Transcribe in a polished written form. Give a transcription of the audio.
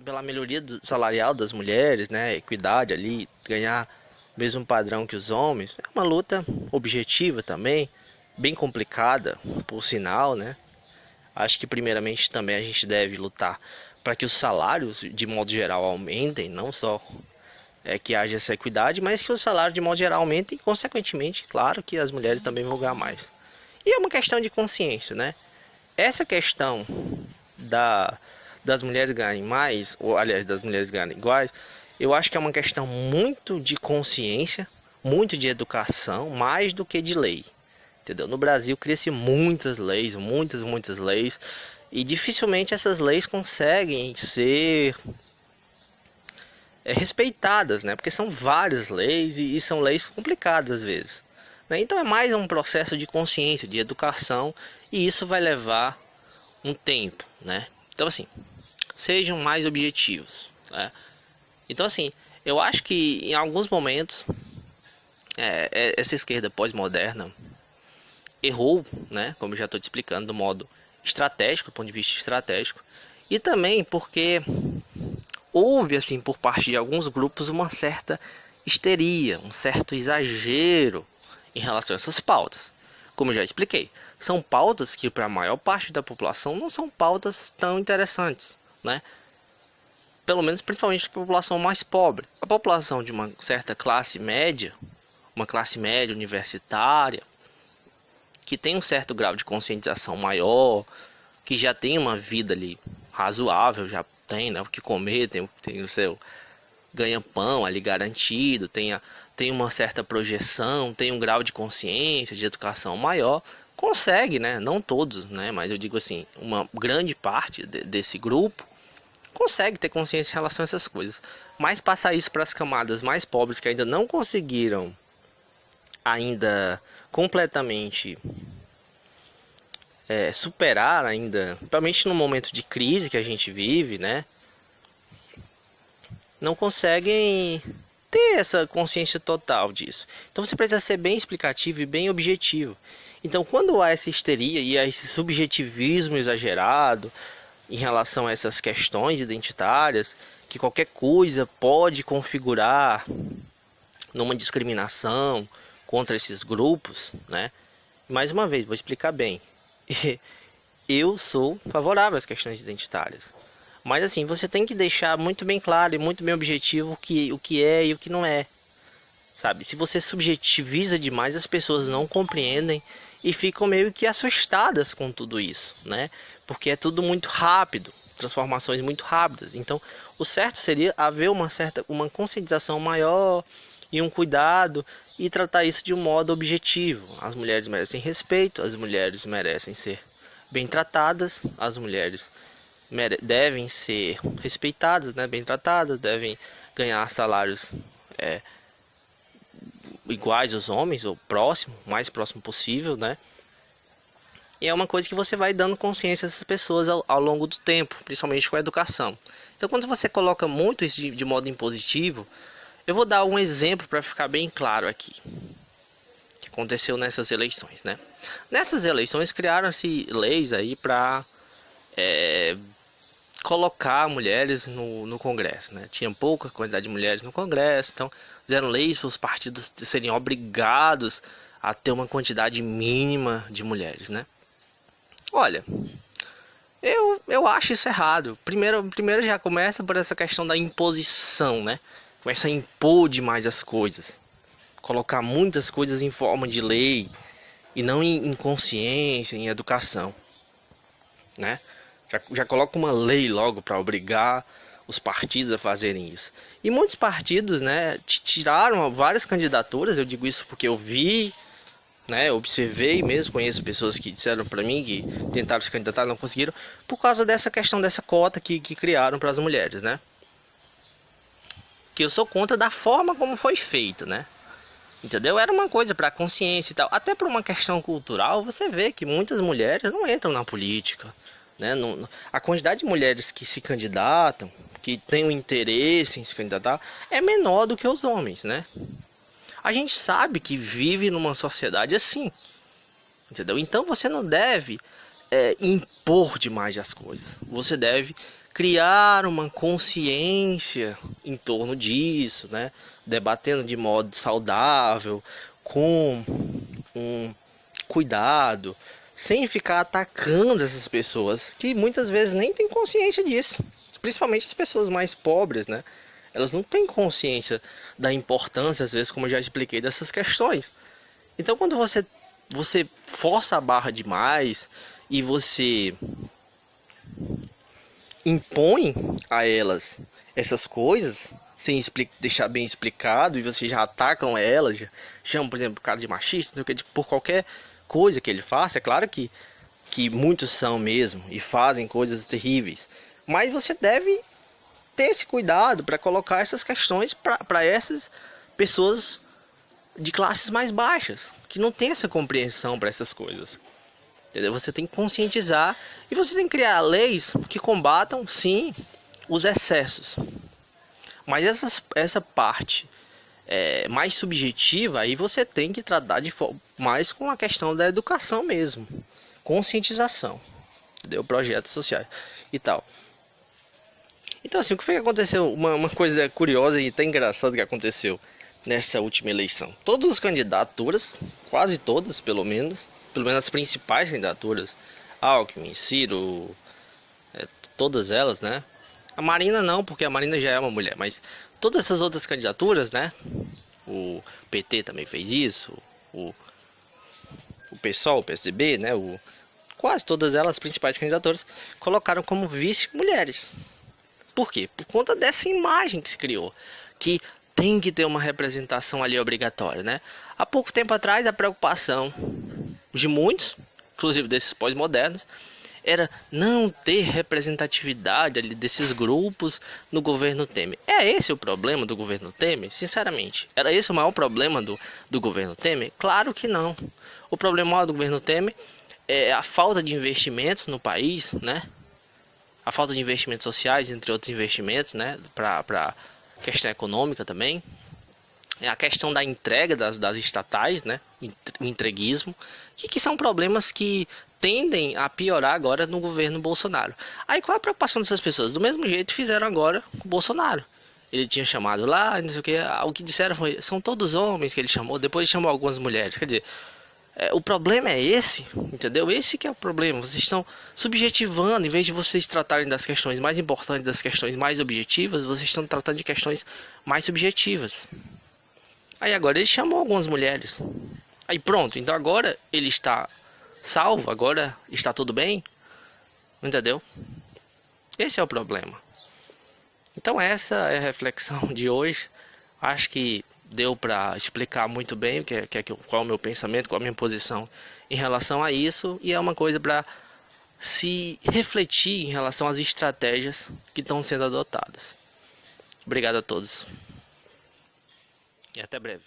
Pela melhoria salarial das mulheres, né, equidade ali, ganhar o mesmo padrão que os homens, é uma luta objetiva também, bem complicada, por sinal, né? Acho que primeiramente também a gente deve lutar para que os salários, de modo geral, aumentem, não só que haja essa equidade, mas que os salários de modo geral aumentem e, consequentemente, claro que as mulheres também vão ganhar mais. E é uma questão de consciência, né? Essa questão da, das mulheres ganharem mais, ou aliás, das mulheres ganharem iguais, eu acho que é uma questão muito de consciência, muito de educação, mais do que de lei. Entendeu? No Brasil cria-se muitas leis, muitas leis, e dificilmente essas leis conseguem ser respeitadas, né? Porque são várias leis e são leis complicadas às vezes, né? Então é mais um processo de consciência, de educação, e isso vai levar um tempo, né? Então assim, sejam mais objetivos, né? Então assim, eu acho que em alguns momentos essa esquerda pós-moderna errou, né? Como eu já estou te explicando, do modo estratégico, do ponto de vista estratégico, e também porque houve assim por parte de alguns grupos uma certa histeria, um certo exagero em relação a essas pautas. Como eu já expliquei, são pautas que para a maior parte da população não são pautas tão interessantes, né? Pelo menos principalmente para a população mais pobre. A população de uma certa classe média, uma classe média universitária, que tem um certo grau de conscientização maior, que já tem uma vida ali razoável, já tem, né, o que comer, tem o seu ganha-pão ali garantido, tem uma certa projeção, tem um grau de consciência, de educação maior, consegue, né, não todos, né, mas eu digo assim, uma grande parte desse grupo consegue ter consciência em relação a essas coisas. Mas passar isso para as camadas mais pobres que ainda não conseguiram ainda completamente superar ainda, principalmente no momento de crise que a gente vive, né? Não conseguem ter essa consciência total disso. Então você precisa ser bem explicativo e bem objetivo. Então quando há essa histeria e há esse subjetivismo exagerado em relação a essas questões identitárias, que qualquer coisa pode configurar numa discriminação contra esses grupos, né? Mais uma vez, vou explicar bem. Eu sou favorável às questões identitárias. Mas assim, você tem que deixar muito bem claro e muito bem objetivo o que é e o que não é. Sabe? Se você subjetiviza demais, as pessoas não compreendem e ficam meio que assustadas com tudo isso, né? Porque é tudo muito rápido, transformações muito rápidas. Então, o certo seria haver uma conscientização maior e um cuidado e tratar isso de um modo objetivo. As mulheres merecem respeito, as mulheres merecem ser bem tratadas, as mulheres devem ser respeitadas, né, bem tratadas, devem ganhar salários iguais aos homens, ou próximo, mais próximo possível, né? E é uma coisa que você vai dando consciência a essas pessoas ao longo do tempo, principalmente com a educação. Então, quando você coloca muito isso de modo impositivo, eu vou dar um exemplo para ficar bem claro aqui, que aconteceu nessas eleições, né? Nessas eleições criaram-se leis aí para colocar mulheres no Congresso, né? Tinha pouca quantidade de mulheres no Congresso, então fizeram leis para os partidos serem obrigados a ter uma quantidade mínima de mulheres, né? Olha, eu acho isso errado. Primeiro já começa por essa questão da imposição, né? Começa a impor demais as coisas, colocar muitas coisas em forma de lei e não em consciência, em educação, né? Já coloca uma lei logo para obrigar os partidos a fazerem isso. E muitos partidos, né, tiraram várias candidaturas. Eu digo isso porque eu vi, né, observei mesmo, conheço pessoas que disseram para mim que tentaram se candidatar e não conseguiram por causa dessa questão dessa cota que criaram para as mulheres, né? Que eu sou contra da forma como foi feita, né? Entendeu? Era uma coisa para consciência e tal. Até por uma questão cultural, você vê que muitas mulheres não entram na política, né? A quantidade de mulheres que se candidatam, que têm o interesse em se candidatar, é menor do que os homens, né? A gente sabe que vive numa sociedade assim, entendeu? Então você não deve impor demais as coisas. Você deve criar uma consciência em torno disso, né? Debatendo de modo saudável, com um cuidado, sem ficar atacando essas pessoas que muitas vezes nem têm consciência disso, principalmente as pessoas mais pobres, né? Elas não têm consciência da importância, às vezes, como eu já expliquei, dessas questões. Então, quando você força a barra demais e você impõe a elas essas coisas sem deixar bem explicado, e você já atacam elas, já chamam, por exemplo, o cara de machista, não sei o que, por qualquer coisa que ele faça. É claro que muitos são mesmo e fazem coisas terríveis, mas você deve ter esse cuidado para colocar essas questões para essas pessoas de classes mais baixas, que não tem essa compreensão para essas coisas. Entendeu? Você tem que conscientizar e você tem que criar leis que combatam, sim, os excessos. Mas essa parte mais subjetiva, aí você tem que tratar mais com a questão da educação mesmo. Conscientização. Entendeu? Projetos sociais e tal. Então, assim, o que foi que aconteceu? Uma coisa curiosa e até engraçada que aconteceu nessa última eleição. Todas as candidaturas, quase todas, pelo menos as principais candidaturas, Alckmin, Ciro, todas elas, né? A Marina não, porque a Marina já é uma mulher, mas todas essas outras candidaturas, né? O PT também fez isso, o PSOL, o PSDB, né? Quase todas elas, as principais candidaturas, colocaram como vice mulheres. Por quê? Por conta dessa imagem que se criou, que tem que ter uma representação ali obrigatória, né? Há pouco tempo atrás, a preocupação de muitos, inclusive desses pós-modernos, era não ter representatividade ali desses grupos no governo Temer. É esse o problema do governo Temer? Sinceramente, era esse o maior problema do governo Temer? Claro que não. O problema maior do governo Temer é a falta de investimentos no país, né? A falta de investimentos sociais, entre outros investimentos, né? Para questão econômica também. É a questão da entrega das estatais, né? O entreguismo, que são problemas que tendem a piorar agora no governo Bolsonaro. Aí qual é a preocupação dessas pessoas? Do mesmo jeito fizeram agora com o Bolsonaro. Ele tinha chamado lá, não sei o que, o que disseram foi, são todos homens que ele chamou, depois ele chamou algumas mulheres. Quer dizer, o problema é esse, entendeu? Esse que é o problema. Vocês estão subjetivando, em vez de vocês tratarem das questões mais importantes, das questões mais objetivas, vocês estão tratando de questões mais subjetivas. Aí agora ele chamou algumas mulheres. Aí pronto, então agora ele está salvo, agora está tudo bem, entendeu? Esse é o problema. Então essa é a reflexão de hoje. Acho que deu para explicar muito bem qual é o meu pensamento, qual é a minha posição em relação a isso. E é uma coisa para se refletir em relação às estratégias que estão sendo adotadas. Obrigado a todos. E até breve.